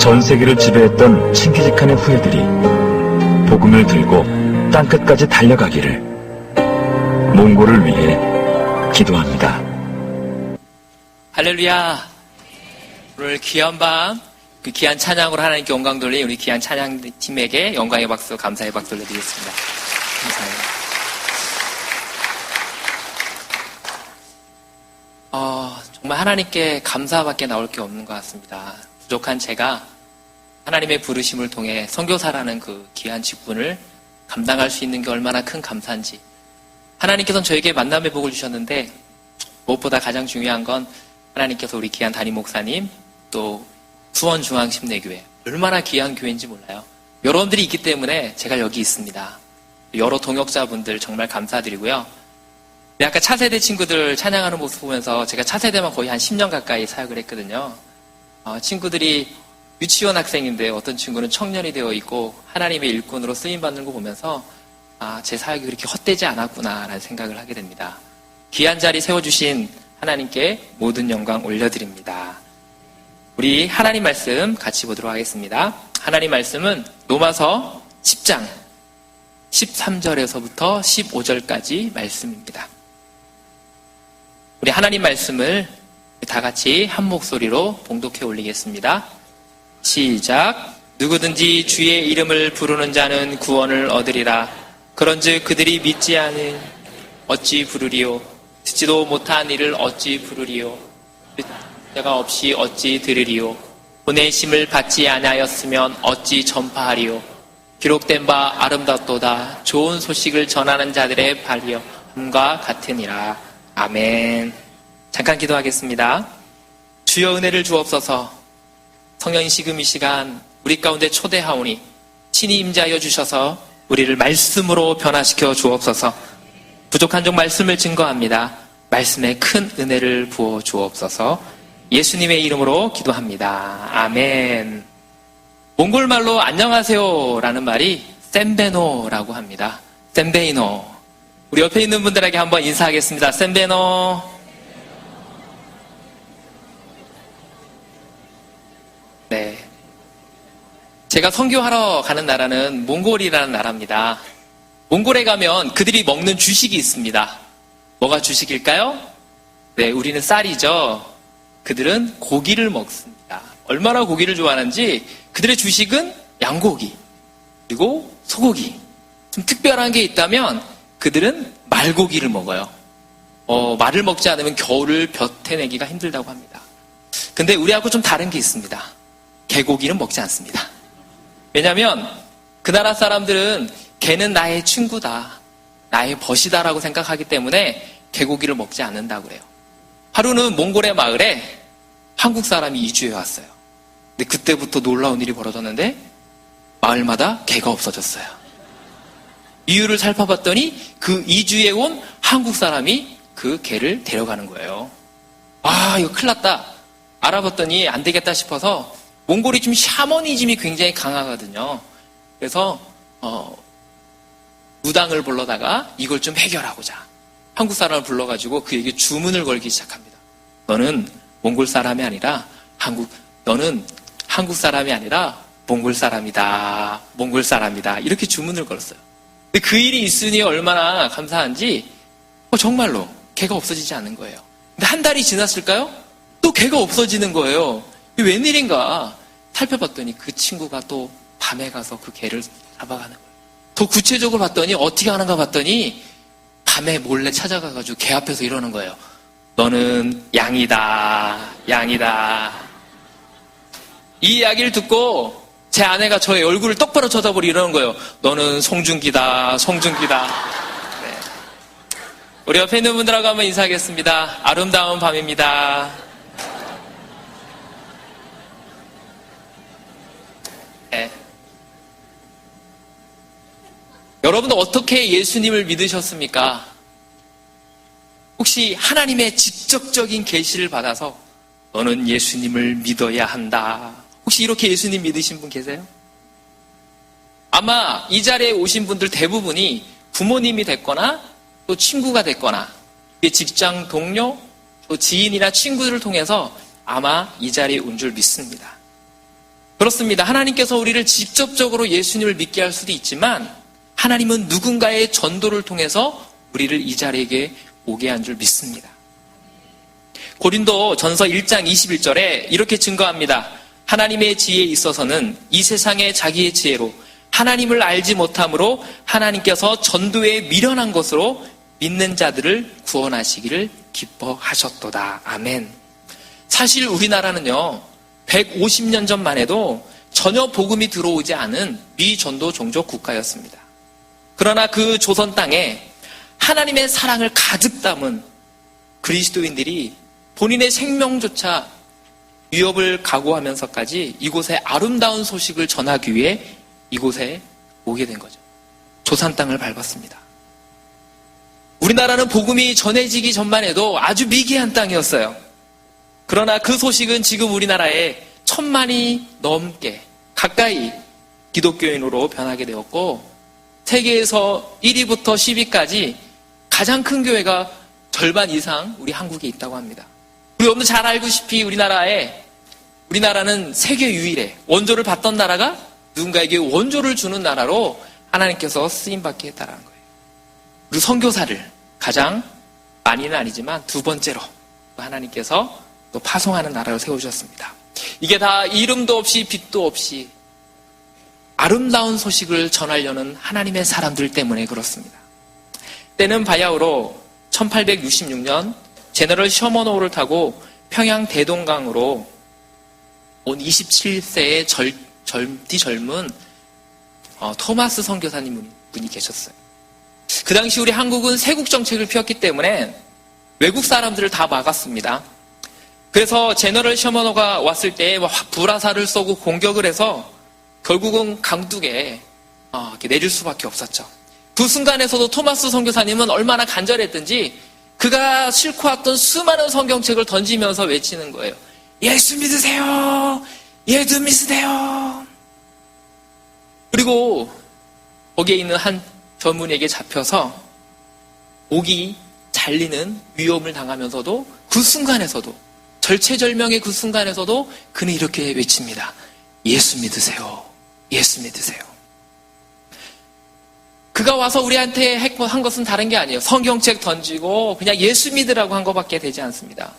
전 세계를 지배했던 칭기즈칸의 후예들이 복음을 들고 땅끝까지 달려가기를 몽골을 위해 기도합니다. 할렐루야. 오늘 귀한 밤, 그 귀한 찬양으로 하나님께 영광 돌린 우리 귀한 찬양팀에게 영광의 박수, 감사의 박수 올려드리겠습니다. 감사해요. 정말 하나님께 감사밖에 나올 게 없는 것 같습니다. 부족한 제가 하나님의 부르심을 통해 선교사라는 그 귀한 직분을 감당할 수 있는 게 얼마나 큰 감사인지, 하나님께서는 저에게 만남의 복을 주셨는데 무엇보다 가장 중요한 건 하나님께서 우리 귀한 담임 목사님, 또 수원중앙심내교회, 얼마나 귀한 교회인지 몰라요. 여러분들이 있기 때문에 제가 여기 있습니다. 여러 동역자분들 정말 감사드리고요. 아까 차세대 친구들 찬양하는 모습 보면서 제가 차세대만 거의 한 10년 가까이 사역을 했거든요. 친구들이 유치원 학생인데 어떤 친구는 청년이 되어 있고 하나님의 일꾼으로 쓰임받는 거 보면서 제 사역이 그렇게 헛되지 않았구나라는 생각을 하게 됩니다. 귀한 자리 세워주신 하나님께 모든 영광 올려드립니다. 우리 하나님 말씀 같이 보도록 하겠습니다. 하나님 말씀은 로마서 10장 13절에서부터 15절까지 말씀입니다. 우리 하나님 말씀을 다 같이 한 목소리로 봉독해 올리겠습니다. 시작. 누구든지 주의 이름을 부르는 자는 구원을 얻으리라. 그런즉 그들이 믿지 않은 어찌 부르리요. 듣지도 못한 이를 어찌 부르리요. 듣자가 없이 어찌 들으리요. 보내심을 받지 아니하였으면 어찌 전파하리요. 기록된 바 아름답도다. 좋은 소식을 전하는 자들의 발휘함과 같으니라. 아멘. 잠깐 기도하겠습니다. 주여 은혜를 주옵소서. 성령이 지금 이 시간 우리 가운데 초대하오니 친히 임재하여 주셔서 우리를 말씀으로 변화시켜 주옵소서. 부족한 종 말씀을 증거합니다. 말씀에 큰 은혜를 부어 주옵소서. 예수님의 이름으로 기도합니다. 아멘. 몽골말로 안녕하세요 라는 말이 셈베노라고 합니다. 셈베이노. 우리 옆에 있는 분들에게 한번 인사하겠습니다. 셈베노. 네. 제가 선교하러 가는 나라는 몽골이라는 나라입니다. 몽골에 가면 그들이 먹는 주식이 있습니다. 뭐가 주식일까요? 네, 우리는 쌀이죠. 그들은 고기를 먹습니다. 얼마나 고기를 좋아하는지 그들의 주식은 양고기, 그리고 소고기. 좀 특별한 게 있다면 그들은 말고기를 먹어요. 말을 먹지 않으면 겨울을 벼태내기가 힘들다고 합니다. 근데 우리하고 좀 다른 게 있습니다. 개고기는 먹지 않습니다. 왜냐하면 그 나라 사람들은 개는 나의 친구다, 나의 벗이다라고 생각하기 때문에 개고기를 먹지 않는다고 그래요. 하루는 몽골의 마을에 한국 사람이 이주해 왔어요. 근데 그때부터 놀라운 일이 벌어졌는데 마을마다 개가 없어졌어요. 이유를 살펴봤더니 그 이주해 온 한국 사람이 그 개를 데려가는 거예요. 이거 큰일 났다. 알아봤더니 안 되겠다 싶어서 몽골이 좀 샤머니즘이 굉장히 강하거든요. 그래서 무당을 불러다가 이걸 좀 해결하고자 한국 사람을 불러가지고 그에게 주문을 걸기 시작합니다. 너는 몽골 사람이 아니라 너는 한국 사람이 아니라 몽골 사람이다. 몽골 사람이다. 이렇게 주문을 걸었어요. 근데 그 일이 있으니 얼마나 감사한지 정말로 개가 없어지지 않는 거예요. 근데 한 달이 지났을까요? 또 개가 없어지는 거예요. 이게 웬일인가 살펴봤더니 그 친구가 또 밤에 가서 그 개를 잡아가는 거예요. 더 구체적으로 봤더니 어떻게 하는가 봤더니 밤에 몰래 찾아가가지고 개 앞에서 이러는 거예요. 너는 양이다. 양이다. 이 이야기를 듣고 제 아내가 저의 얼굴을 똑바로 쳐다보고 이러는 거예요. 너는 송중기다. 송중기다. 네. 우리 옆에 있는 분들하고 한번 인사하겠습니다. 아름다운 밤입니다. 네. 여러분은 어떻게 예수님을 믿으셨습니까? 혹시 하나님의 직접적인 계시를 받아서 너는 예수님을 믿어야 한다. 혹시 이렇게 예수님 믿으신 분 계세요? 아마 이 자리에 오신 분들 대부분이 부모님이 됐거나 또 친구가 됐거나 직장 동료, 또 지인이나 친구들을 통해서 아마 이 자리에 온 줄 믿습니다. 그렇습니다. 하나님께서 우리를 직접적으로 예수님을 믿게 할 수도 있지만 하나님은 누군가의 전도를 통해서 우리를 이 자리에 오게 한 줄 믿습니다. 고린도 전서 1장 21절에 이렇게 증거합니다. 하나님의 지혜에 있어서는 이 세상의 자기의 지혜로 하나님을 알지 못함으로 하나님께서 전도에 미련한 것으로 믿는 자들을 구원하시기를 기뻐하셨도다. 아멘. 사실 우리나라는요, 150년 전만 해도 전혀 복음이 들어오지 않은 미전도 종족 국가였습니다. 그러나 그 조선 땅에 하나님의 사랑을 가득 담은 그리스도인들이 본인의 생명조차 위협을 각오하면서까지 이곳에 아름다운 소식을 전하기 위해 이곳에 오게 된 거죠. 조선 땅을 밟았습니다. 우리나라는 복음이 전해지기 전만 해도 아주 미개한 땅이었어요. 그러나 그 소식은 지금 우리나라에 1000만이 넘게 가까이 기독교인으로 변하게 되었고 세계에서 1위부터 10위까지 가장 큰 교회가 절반 이상 우리 한국에 있다고 합니다. 우리 여러분도 잘 알고시피 우리나라는 세계 유일의 원조를 받던 나라가 누군가에게 원조를 주는 나라로 하나님께서 쓰임받게 했다는 거예요. 그리고 선교사를 가장 많이는 아니지만 두 번째로 하나님께서 또 파송하는 나라를 세우셨습니다. 이게 다 이름도 없이 빛도 없이 아름다운 소식을 전하려는 하나님의 사람들 때문에 그렇습니다. 때는 바야흐로 1866년 제너럴 셔먼호를 타고 평양 대동강으로 온 27세의 젊은 토마스 선교사님 분이 계셨어요. 그 당시 우리 한국은 세국 정책을 펴왔기 때문에 외국 사람들을 다 막았습니다. 그래서 제너럴 셔먼호가 왔을 때 불화살을 쏘고 공격을 해서 결국은 강둑에 이렇게 내릴 수밖에 없었죠. 그 순간에서도 토마스 선교사님은 얼마나 간절했든지 그가 싣고 왔던 수많은 성경책을 던지면서 외치는 거예요. 예수 믿으세요. 예수 믿으세요. 그리고 거기에 있는 한 젊은이에게 잡혀서 목이 잘리는 위험을 당하면서도 그 순간에서도 절체절명의 그 순간에서도 그는 이렇게 외칩니다. 예수 믿으세요. 예수 믿으세요. 그가 와서 우리한테 한 것은 다른 게 아니에요. 성경책 던지고 그냥 예수 믿으라고 한 것밖에 되지 않습니다.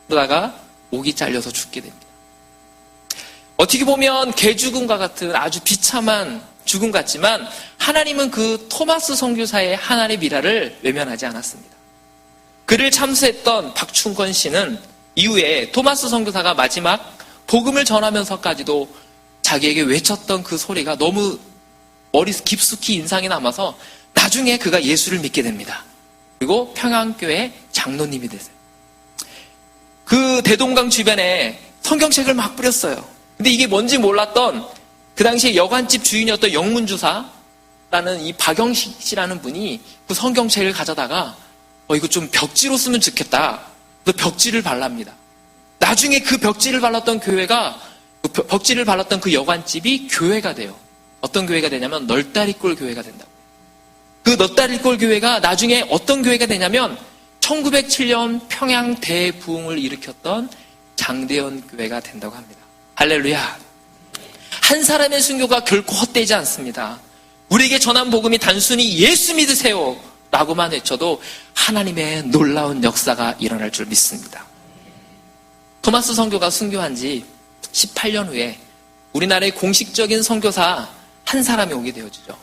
그러다가 목이 잘려서 죽게 됩니다. 어떻게 보면 개죽음과 같은 아주 비참한 죽음 같지만 하나님은 그 토마스 선교사의 하나님의 미라를 외면하지 않았습니다. 그를 참수했던 박충건 씨는 이후에 토마스 선교사가 마지막 복음을 전하면서까지도 자기에게 외쳤던 그 소리가 너무 머리 깊숙이 인상이 남아서 나중에 그가 예수를 믿게 됩니다. 그리고 평양교회 장로님이 되세요. 그 대동강 주변에 성경책을 막 뿌렸어요. 근데 이게 뭔지 몰랐던 그 당시에 여관집 주인이었던 영문주사라는 이 박영식 씨라는 분이 그 성경책을 가져다가 이거 좀 벽지로 쓰면 좋겠다. 그래서 벽지를 발랍니다. 나중에 그 벽지를 발랐던 교회가 벽지를 발랐던 그 여관집이 교회가 돼요. 어떤 교회가 되냐면 널다리꼴 교회가 된다고. 그 널다리꼴 교회가 나중에 어떤 교회가 되냐면 1907년 평양 대부흥을 일으켰던 장대현 교회가 된다고 합니다. 할렐루야. 한 사람의 순교가 결코 헛되지 않습니다. 우리에게 전한 복음이 단순히 예수 믿으세요 라고만 외쳐도 하나님의 놀라운 역사가 일어날 줄 믿습니다. 토마스 선교가 순교한 지 18년 후에 우리나라의 공식적인 선교사 한 사람이 오게 되어지죠.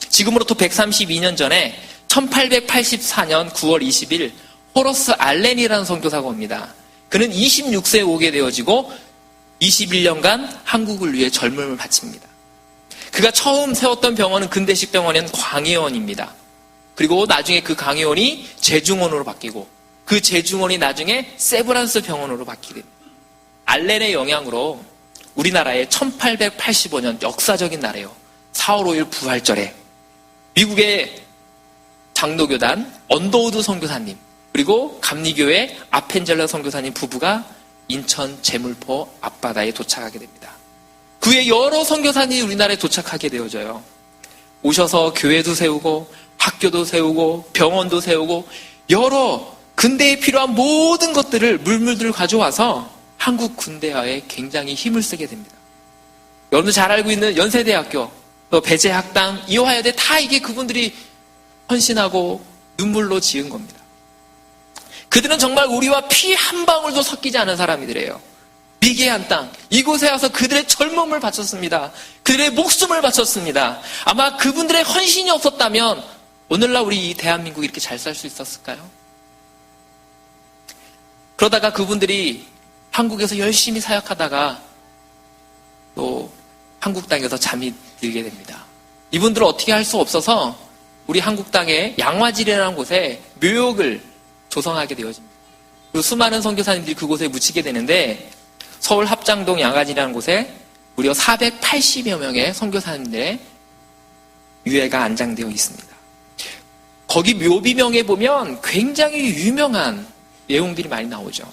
지금으로부터 132년 전에 1884년 9월 20일 호러스 알렌이라는 선교사가 옵니다. 그는 26세에 오게 되어지고 21년간 한국을 위해 젊음을 바칩니다. 그가 처음 세웠던 병원은 근대식 병원인 광해원입니다. 그리고 나중에 그 광해원이 제중원으로 바뀌고 그 제중원이 나중에 세브란스 병원으로 바뀌게 됩니다. 알렌의 영향으로 우리나라에 1885년 역사적인 날이에요. 4월 5일 부활절에 미국의 장로교단 언더우드 선교사님 그리고 감리교회 아펜젤러 선교사님 부부가 인천 제물포 앞바다에 도착하게 됩니다. 그 후에 여러 선교사님이 우리나라에 도착하게 되어져요. 오셔서 교회도 세우고 학교도 세우고 병원도 세우고 여러 근대에 필요한 모든 것들을 물물들 가져와서 한국 군대화에 굉장히 힘을 쓰게 됩니다. 여러분들 잘 알고 있는 연세대학교, 또 배재학당, 이화여대 다 이게 그분들이 헌신하고 눈물로 지은 겁니다. 그들은 정말 우리와 피 한 방울도 섞이지 않은 사람이더래요. 미개한 땅, 이곳에 와서 그들의 젊음을 바쳤습니다. 그들의 목숨을 바쳤습니다. 아마 그분들의 헌신이 없었다면 오늘날 우리 이 대한민국이 이렇게 잘 살 수 있었을까요? 그러다가 그분들이 한국에서 열심히 사역하다가 또 한국 땅에서 잠이 들게 됩니다. 이분들은 어떻게 할 수 없어서 우리 한국 땅의 양화질이라는 곳에 묘역을 조성하게 되어집니다. 그리고 수많은 선교사님들이 그곳에 묻히게 되는데 서울 합장동 양화질이라는 곳에 무려 480여 명의 선교사님들의 유해가 안장되어 있습니다. 거기 묘비명에 보면 굉장히 유명한 내용들이 많이 나오죠.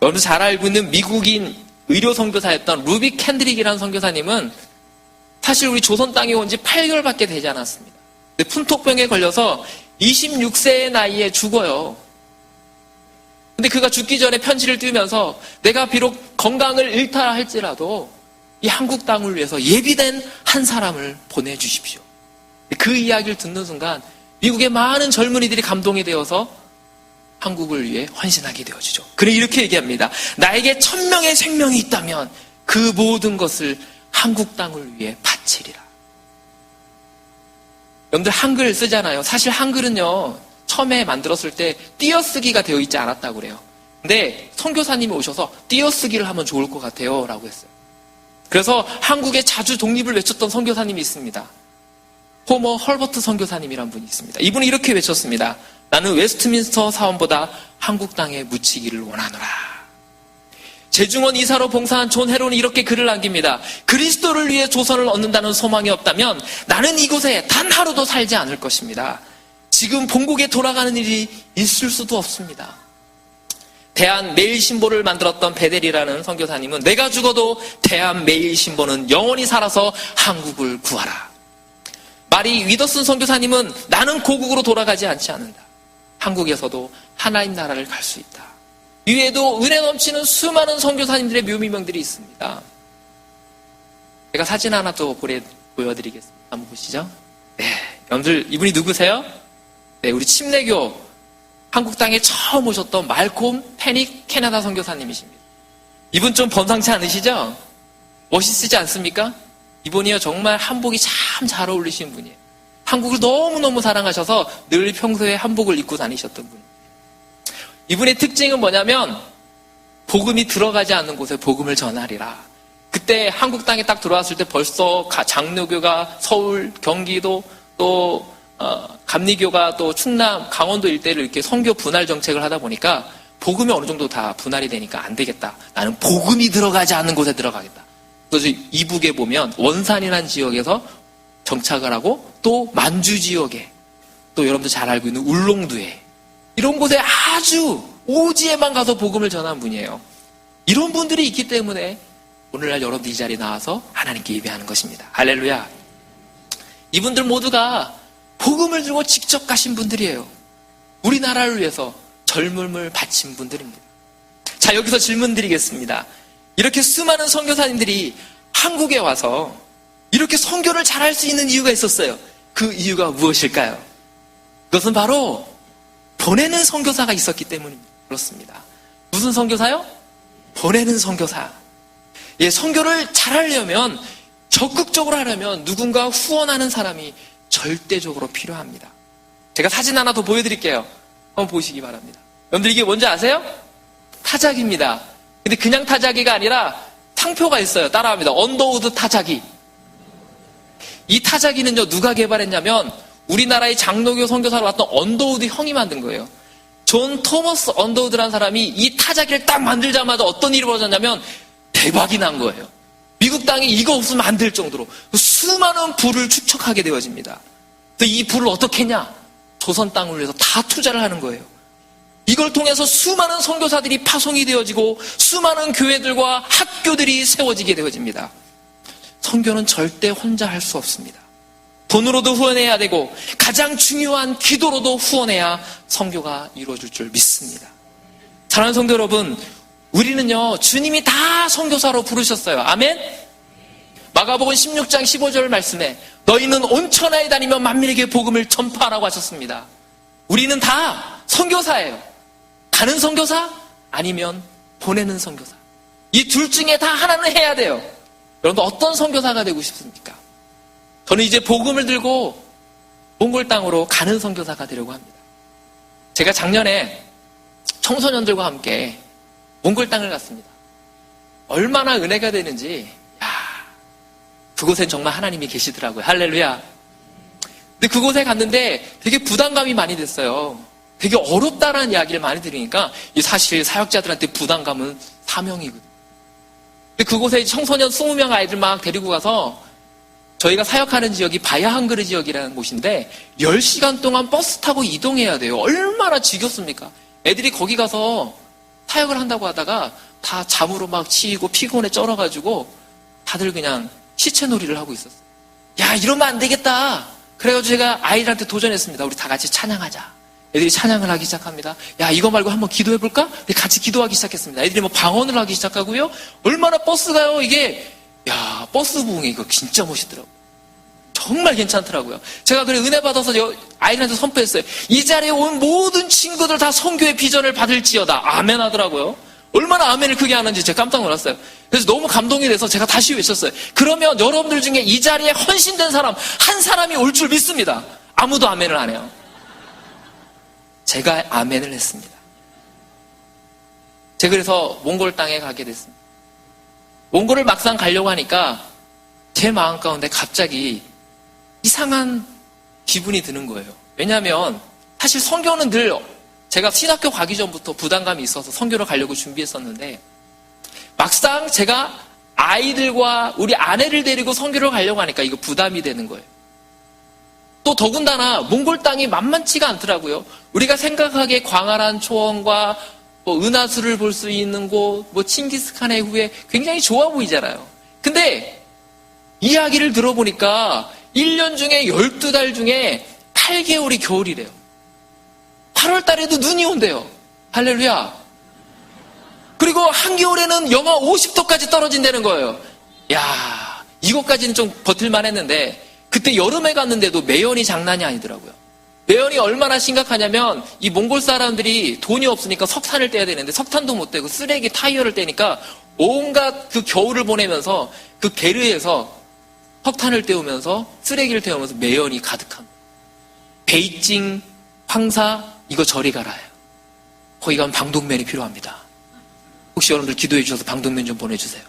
여러분 잘 알고 있는 미국인 의료 선교사였던 루비 캔드릭이라는 선교사님은 사실 우리 조선 땅에 온 지 8개월밖에 되지 않았습니다. 근데 풍토병에 걸려서 26세의 나이에 죽어요. 근데 그가 죽기 전에 편지를 띄우면서 내가 비록 건강을 잃다 할지라도 이 한국 땅을 위해서 예비된 한 사람을 보내주십시오. 그 이야기를 듣는 순간 미국의 많은 젊은이들이 감동이 되어서 한국을 위해 헌신하게 되어지죠. 그래 이렇게 얘기합니다. 나에게 1000명의 생명이 있다면 그 모든 것을 한국 땅을 위해 바치리라. 여러분들 한글 쓰잖아요. 사실 한글은요 처음에 만들었을 때 띄어쓰기가 되어 있지 않았다고 그래요. 근데 선교사님이 오셔서 띄어쓰기를 하면 좋을 것 같아요 라고 했어요. 그래서 한국에 자주 독립을 외쳤던 선교사님이 있습니다. 호머 헐버트 선교사님이란 분이 있습니다. 이분은 이렇게 외쳤습니다. 나는 웨스트민스터 사원보다 한국 땅에 묻히기를 원하노라. 재중원 이사로 봉사한 존 헤론이 이렇게 글을 남깁니다. 그리스도를 위해 조선을 얻는다는 소망이 없다면 나는 이곳에 단 하루도 살지 않을 것입니다. 지금 본국에 돌아가는 일이 있을 수도 없습니다. 대한매일신보를 만들었던 베델이라는 선교사님은 내가 죽어도 대한매일신보는 영원히 살아서 한국을 구하라. 마리 위더슨 선교사님은 나는 고국으로 돌아가지 않지 않는다. 한국에서도 하나님 나라를 갈 수 있다. 이외에도 은혜 넘치는 수많은 선교사님들의 묘미명들이 있습니다. 제가 사진 하나 또 보여드리겠습니다. 한번 보시죠. 네, 여러분들 이분이 누구세요? 네, 우리 침례교 한국 땅에 처음 오셨던 말콤 패닉 캐나다 선교사님이십니다. 이분 좀 범상치 않으시죠? 멋있으지 않습니까? 이분이요 정말 한복이 참 잘 어울리시는 분이에요. 한국을 너무너무 사랑하셔서 늘 평소에 한복을 입고 다니셨던 분. 이분의 특징은 뭐냐면 복음이 들어가지 않는 곳에 복음을 전하리라. 그때 한국 땅에 딱 들어왔을 때 벌써 장로교가 서울, 경기도 또 감리교가 또 충남, 강원도 일대를 이렇게 선교 분할 정책을 하다 보니까 복음이 어느 정도 다 분할이 되니까 안 되겠다. 나는 복음이 들어가지 않는 곳에 들어가겠다. 그래서 이북에 보면 원산이라는 지역에서 정착을 하고 또 만주 지역에 또 여러분들 잘 알고 있는 울릉도에 이런 곳에 아주 오지에만 가서 복음을 전한 분이에요. 이런 분들이 있기 때문에 오늘날 여러분들 이 자리에 나와서 하나님께 예배하는 것입니다. 할렐루야. 이분들 모두가 복음을 들고 직접 가신 분들이에요. 우리나라를 위해서 젊음을 바친 분들입니다. 자, 여기서 질문 드리겠습니다. 이렇게 수많은 선교사님들이 한국에 와서 이렇게 선교를 잘할 수 있는 이유가 있었어요. 그 이유가 무엇일까요? 그것은 바로 보내는 선교사가 있었기 때문입니다. 그렇습니다. 무슨 선교사요? 보내는 선교사. 예, 선교를 잘하려면 적극적으로 하려면 누군가 후원하는 사람이 절대적으로 필요합니다. 제가 사진 하나 더 보여드릴게요. 한번 보시기 바랍니다. 여러분들 이게 뭔지 아세요? 타자기입니다. 근데 그냥 타자기가 아니라 상표가 있어요. 따라합니다. 언더우드 타자기. 이 타자기는요 누가 개발했냐면 우리나라의 장로교 선교사로 왔던 언더우드 형이 만든 거예요. 존 토머스 언더우드라는 사람이 이 타자기를 딱 만들자마자 어떤 일이 벌어졌냐면 대박이 난 거예요. 미국 땅에 이거 없으면 안 될 정도로 수많은 불을 축적하게 되어집니다. 그래서 이 불을 어떻게 했냐? 조선 땅을 위해서 다 투자를 하는 거예요. 이걸 통해서 수많은 선교사들이 파송이 되어지고 수많은 교회들과 학교들이 세워지게 되어집니다. 선교는 절대 혼자 할 수 없습니다. 돈으로도 후원해야 되고 가장 중요한 기도로도 후원해야 선교가 이루어질 줄 믿습니다. 사랑하는 성도 여러분, 우리는요 주님이 다 선교사로 부르셨어요. 아멘? 마가복음 16장 15절 말씀에 너희는 온 천하에 다니며 만민에게 복음을 전파하라고 하셨습니다. 우리는 다 선교사예요. 가는 선교사 아니면 보내는 선교사. 이 둘 중에 다 하나는 해야 돼요. 여러분 어떤 선교사가 되고 싶습니까? 저는 이제 복음을 들고 몽골 땅으로 가는 선교사가 되려고 합니다. 제가 작년에 청소년들과 함께 몽골 땅을 갔습니다. 얼마나 은혜가 되는지, 그곳엔 정말 하나님이 계시더라고요. 할렐루야. 근데 그곳에 갔는데 되게 부담감이 많이 됐어요. 되게 어렵다라는 이야기를 많이 들으니까 사실 사역자들한테 부담감은 사명이거든요. 근데 그곳에 청소년 20명 아이들 막 데리고 가서 저희가 사역하는 지역이 바야한그르 지역이라는 곳인데 10시간 동안 버스 타고 이동해야 돼요. 얼마나 지겹습니까? 애들이 거기 가서 사역을 한다고 하다가 다 잠으로 막 치이고 피곤에 쩔어가지고 다들 그냥 시체놀이를 하고 있었어요. 야, 이러면 안 되겠다. 그래가지고 제가 아이들한테 도전했습니다. 우리 다 같이 찬양하자. 애들이 찬양을 하기 시작합니다. 야, 이거 말고 한번 기도해볼까? 같이 기도하기 시작했습니다. 애들이 뭐 방언을 하기 시작하고요. 얼마나 버스가요, 이게. 야, 버스 부흥이 이거 진짜 멋있더라고요. 정말 괜찮더라고요. 제가 그래 은혜 받아서 아이들한테 선포했어요. 이 자리에 온 모든 친구들 다 선교의 비전을 받을지어다. 아멘 하더라고요. 얼마나 아멘을 크게 하는지 제가 깜짝 놀랐어요. 그래서 너무 감동이 돼서 제가 다시 외쳤어요. 그러면 여러분들 중에 이 자리에 헌신된 사람 한 사람이 올 줄 믿습니다. 아무도 아멘을 안 해요. 제가 아멘을 했습니다. 제가 그래서 몽골 땅에 가게 됐습니다. 몽골을 막상 가려고 하니까 제 마음 가운데 갑자기 이상한 기분이 드는 거예요. 왜냐하면 사실 선교는 늘 제가 신학교 가기 전부터 부담감이 있어서 선교를 가려고 준비했었는데 막상 제가 아이들과 우리 아내를 데리고 선교를 가려고 하니까 이거 부담이 되는 거예요. 또 더군다나 몽골 땅이 만만치가 않더라고요. 우리가 생각하기에 광활한 초원과 뭐 은하수를 볼 수 있는 곳, 뭐 칭기스칸의 후에 굉장히 좋아 보이잖아요. 근데 이야기를 들어보니까 1년 중에 12달 중에 8개월이 겨울이래요. 8월 달에도 눈이 온대요. 할렐루야. 그리고 한겨울에는 영하 50도까지 떨어진다는 거예요. 야, 이것까지는 좀 버틸만 했는데 그때 여름에 갔는데도 매연이 장난이 아니더라고요. 매연이 얼마나 심각하냐면 이 몽골 사람들이 돈이 없으니까 석탄을 떼야 되는데 석탄도 못 떼고 쓰레기 타이어를 떼니까 온갖 그 겨울을 보내면서 그 게르에서 석탄을 떼우면서 쓰레기를 태우면서 매연이 가득한 베이징 황사 이거 저리 가라요. 거기 가면 방독면이 필요합니다. 혹시 여러분들 기도해 주셔서 방독면 좀 보내주세요.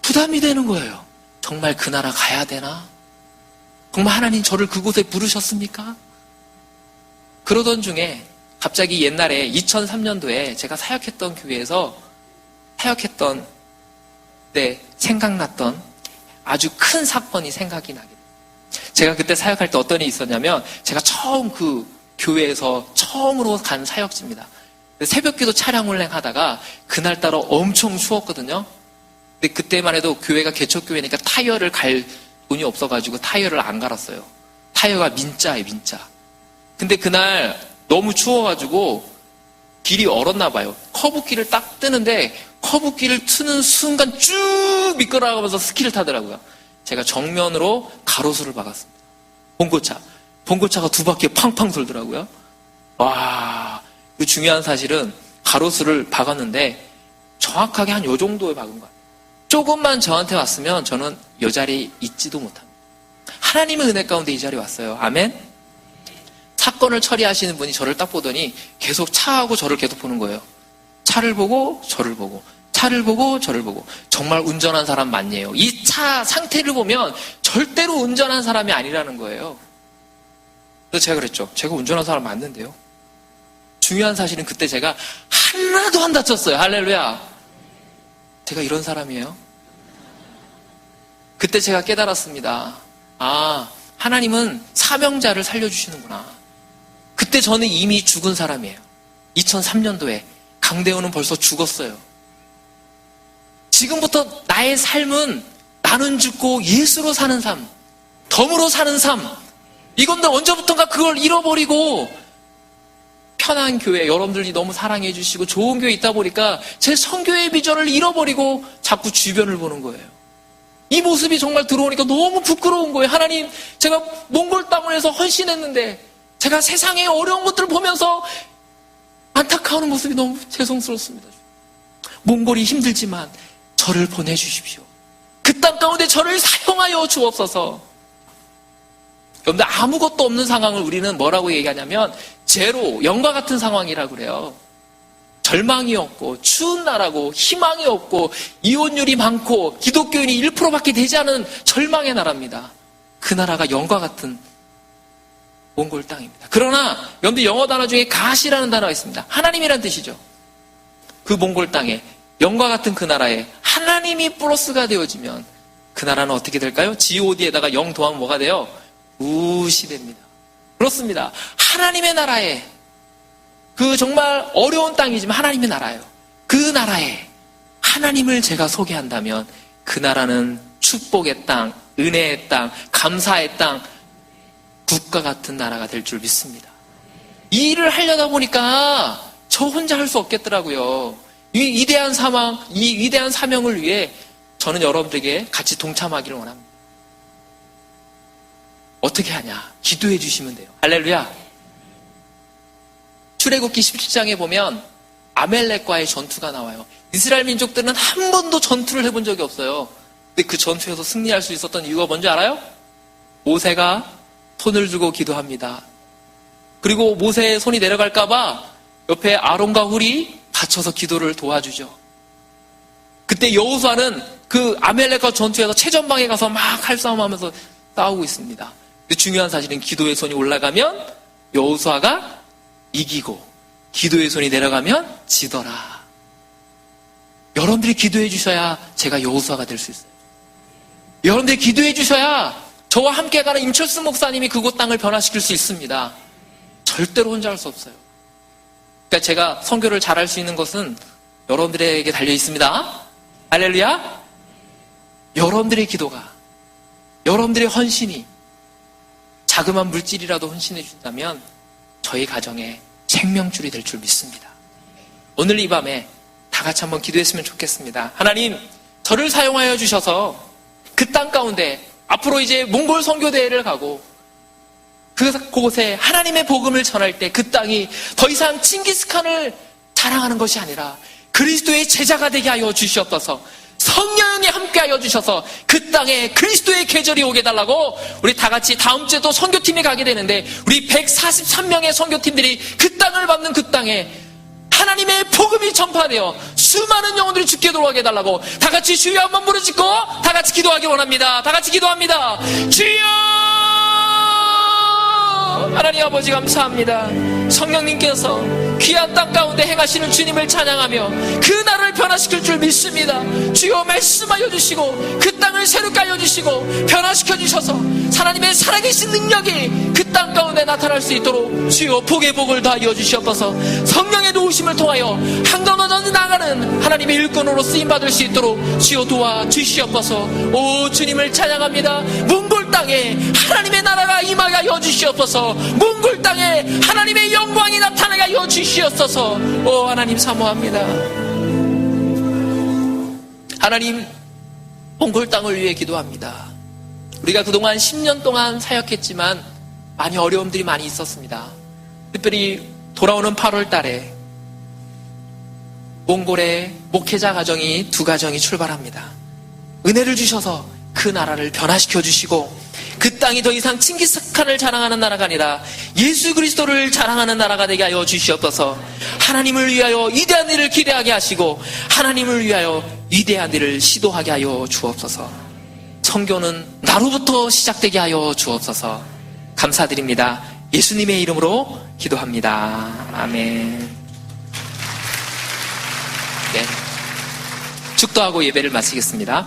부담이 되는 거예요. 정말 그 나라 가야 되나? 정말 하나님 저를 그곳에 부르셨습니까? 그러던 중에 갑자기 옛날에 2003년도에 제가 사역했던 교회에서 사역했던 때 생각났던 아주 큰 사건이 생각이 나게 돼요. 제가 그때 사역할 때 어떤 일이 있었냐면 제가 처음 그 교회에서 처음으로 간 사역지입니다. 새벽기도 차량 운행하다가 그날따라 엄청 추웠거든요. 근데 그때만 해도 교회가 개척교회니까 타이어를 갈 돈이 없어가지고 타이어를 안 갈았어요. 타이어가 민자예요, 민자. 근데 그날 너무 추워가지고 길이 얼었나 봐요. 커브길을 딱 뜨는데 커브길을 트는 순간 쭉 미끄러가면서 스키를 타더라고요. 제가 정면으로 가로수를 박았습니다. 봉고차가 두 바퀴 팡팡 돌더라고요. 와, 그 중요한 사실은 가로수를 박았는데 정확하게 한 요 정도에 박은 거예요. 조금만 저한테 왔으면 저는 이 자리에 있지도 못합니다. 하나님의 은혜 가운데 이 자리에 왔어요. 아멘? 사건을 처리하시는 분이 저를 딱 보더니 계속 차하고 저를 계속 보는 거예요. 차를 보고 저를 보고 차를 보고 저를 보고 정말 운전한 사람 맞네요. 이 차 상태를 보면 절대로 운전한 사람이 아니라는 거예요. 그래서 제가 그랬죠. 제가 운전한 사람 맞는데요. 중요한 사실은 그때 제가 하나도 안 다쳤어요. 할렐루야. 제가 이런 사람이에요. 그때 제가 깨달았습니다. 아, 하나님은 사명자를 살려주시는구나. 그때 저는 이미 죽은 사람이에요. 2003년도에 강대호는 벌써 죽었어요. 지금부터 나의 삶은 나는 죽고 예수로 사는 삶, 덤으로 사는 삶. 이건데 언제부턴가 그걸 잃어버리고 편한 교회, 여러분들이 너무 사랑해 주시고 좋은 교회 있다 보니까 제 선교의 비전을 잃어버리고 자꾸 주변을 보는 거예요. 이 모습이 정말 들어오니까 너무 부끄러운 거예요. 하나님, 제가 몽골 땅을 위해서 헌신했는데 제가 세상의 어려운 것들을 보면서 안타까운 모습이 너무 죄송스럽습니다. 몽골이 힘들지만 저를 보내주십시오. 그 땅 가운데 저를 사용하여 주옵소서. 여러분들, 아무것도 없는 상황을 우리는 뭐라고 얘기하냐면 제로, 0과 같은 상황이라고 그래요. 절망이 없고 추운 나라고 희망이 없고 이혼율이 많고 기독교인이 1%밖에 되지 않은 절망의 나라입니다. 그 나라가 0과 같은 몽골 땅입니다. 그러나 여러분들, 영어 단어 중에 가시라는 단어가 있습니다. 하나님이란 뜻이죠. 그 몽골 땅에 0과 같은 그 나라에 하나님이 플러스가 되어지면 그 나라는 어떻게 될까요? god에다가 0 더하면 뭐가 돼요? 우시 됩니다. 그렇습니다. 하나님의 나라에, 그 정말 어려운 땅이지만 하나님의 나라예요. 그 나라에 하나님을 제가 소개한다면 그 나라는 축복의 땅, 은혜의 땅, 감사의 땅, 국가 같은 나라가 될 줄 믿습니다. 이 일을 하려다 보니까 저 혼자 할 수 없겠더라고요. 이 위대한 이 위대한 사명을 위해 저는 여러분들에게 같이 동참하기를 원합니다. 어떻게 하냐? 기도해 주시면 돼요. 할렐루야. 출애굽기 17장에 보면 아멜렉과의 전투가 나와요. 이스라엘 민족들은 한 번도 전투를 해본 적이 없어요. 근데 그 전투에서 승리할 수 있었던 이유가 뭔지 알아요? 모세가 손을 들고 기도합니다. 그리고 모세의 손이 내려갈까봐 옆에 아론과 훌이 받쳐서 기도를 도와주죠. 그때 여호수아는 그 아멜렉과 전투에서 최전방에 가서 막 칼싸움하면서 싸우고 있습니다. 근데 중요한 사실은 기도의 손이 올라가면 여호수아가 이기고 기도의 손이 내려가면 지더라. 여러분들이 기도해 주셔야 제가 여호수아가 될 수 있어요. 여러분들이 기도해 주셔야 저와 함께 가는 임철수 목사님이 그곳 땅을 변화시킬 수 있습니다. 절대로 혼자 할 수 없어요. 그러니까 제가 선교를 잘할 수 있는 것은 여러분들에게 달려 있습니다. 할렐루야. 여러분들의 기도가, 여러분들의 헌신이 자그마한 물질이라도 헌신해 준다면 저희 가정에 생명줄이 될 줄 믿습니다. 오늘 이 밤에 다 같이 한번 기도했으면 좋겠습니다. 하나님, 저를 사용하여 주셔서 그 땅 가운데 앞으로 이제 몽골 선교대회를 가고 그곳에 하나님의 복음을 전할 때 그 땅이 더 이상 칭기스칸을 자랑하는 것이 아니라 그리스도의 제자가 되게 하여 주시옵소서. 성령이 함께하여 주셔서 그 땅에 그리스도의 계절이 오게 달라고 우리 다 같이 다음 주에 또 선교팀이 가게 되는데 우리 143명의 선교팀들이 그 땅을 밟는 그 땅에 하나님의 복음이 전파되어 수많은 영혼들이 죽게 돌아가게 해달라고 다 같이 주여 한번 부르짖고 다 같이 기도하기 원합니다. 다 같이 기도합니다. 주여! 하나님 아버지 감사합니다. 성령님께서 귀한 땅 가운데 행하시는 주님을 찬양하며 그 나라를 변화시킬 줄 믿습니다. 주여 말씀하여 주시고 그 땅을 새롭게 하여 주시고 변화시켜 주셔서 하나님의 살아계신 능력이 그 땅 가운데 나타날 수 있도록 주여 복의 복을 더하여 주시옵소서. 성령의 도우심을 통하여 한가운데 나가는 하나님의 일꾼으로 쓰임받을 수 있도록 주여 도와주시옵소서. 오 주님을 찬양합니다. 몽골 땅에 하나님의 나라가 임하게 하여 주시옵소서. 몽골 땅에 하나님의 영광이 나타나게 하여 주시옵소서. 오 하나님 사모합니다. 하나님, 몽골 땅을 위해 기도합니다. 우리가 그동안 10년 동안 사역했지만 많이 어려움들이 많이 있었습니다. 특별히 돌아오는 8월 달에 몽골의 목회자 가정이 2가정이 출발합니다. 은혜를 주셔서 그 나라를 변화시켜 주시고 그 땅이 더 이상 칭기스칸을 자랑하는 나라가 아니라 예수 그리스도를 자랑하는 나라가 되게 하여 주시옵소서. 하나님을 위하여 위대한 일을 기대하게 하시고 하나님을 위하여 위대한 일을 시도하게 하여 주옵소서. 선교는 나로부터 시작되게 하여 주옵소서. 감사드립니다. 예수님의 이름으로 기도합니다. 아멘. 네. 축도하고 예배를 마치겠습니다.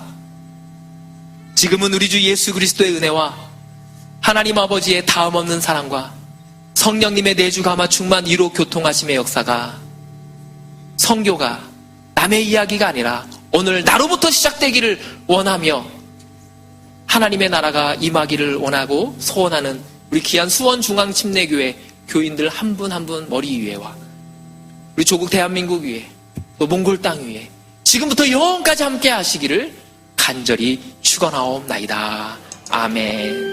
지금은 우리 주 예수 그리스도의 은혜와 하나님 아버지의 다음 없는 사랑과 성령님의 내주 감화 충만 위로 교통하심의 역사가 선교가 남의 이야기가 아니라 오늘 나로부터 시작되기를 원하며 하나님의 나라가 임하기를 원하고 소원하는 우리 귀한 수원중앙침례교회 교인들 한 분 한 분 머리 위에와 우리 조국 대한민국 위에 또 몽골 땅 위에 지금부터 영원까지 함께 하시기를 간절히 축원하옵나이다. 아멘.